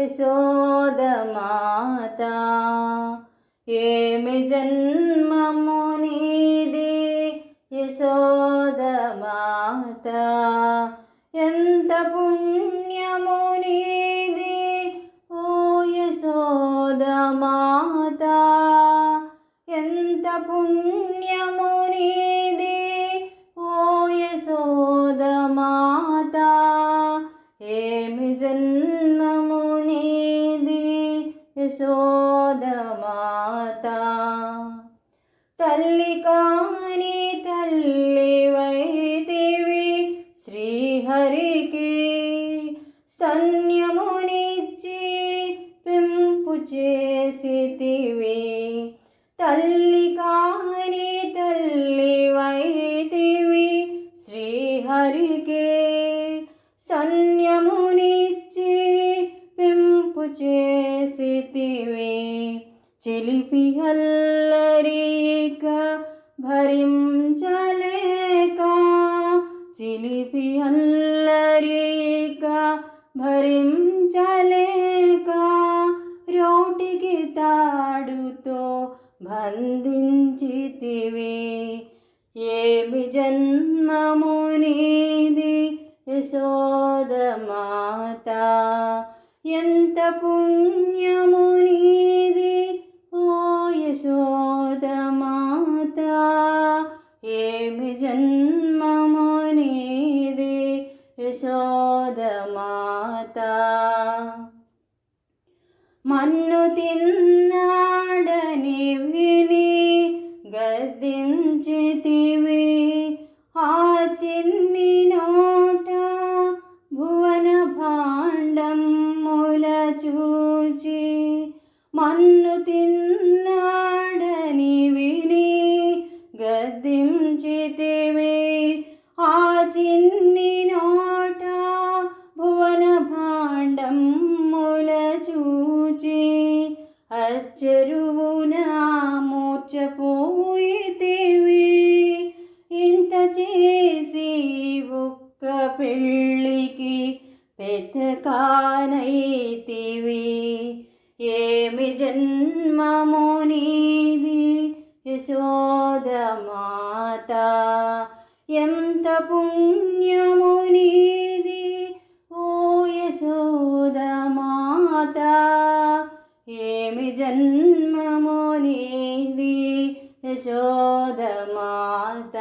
యశోదమాత ఏమి జన్మము నీది యశోదమాత ఎంత పుణ్యము నీది ఓ యశోదమాత ఎంత పుణ్యము నీది ఓ యశోదమాత ఏమి జన్మము నీది యశోదమాత తల్లి కాని తల్లివైతివి శ్రీహరికి స్తన్యమునిచ్చి పెంపు చేసితివి తల్లి కాని తల్లివైతివి శ్రీహరికి స్తన్యమునిచ్చి పెంపు చేసితివి చిలిపి అల్లరిక భరించలేక చిలిపి అల్లరిక భరించలేక రోటికి తాడుతో బంధించితివి ఏమి జన్మము నీది యశోదమాత ఎంత పుణ్యము నీది ఓ యశోదమాత ఏమి జన్మము నీది యశోదమాత మన్ను తిన్నాడని విని గద్దించితివి ఆ చిన్ని నోట భువన భాండముల చూచి మన్ను తిన్నాడని విని గద్దించితివి ఆ చిన్ని నోట భువన భాండముల చూచి అచ్చరువున మూర్ఛపోయితివి ఇంత చేసి ఒక్క పెళ్ళికి పెద్ద కానైతివి ఏమి జన్మము నీది యశోదమాత ఎంత పుణ్యము నీది ఓ యశోదమాత ఏమి జన్మము నీది యశోదమాత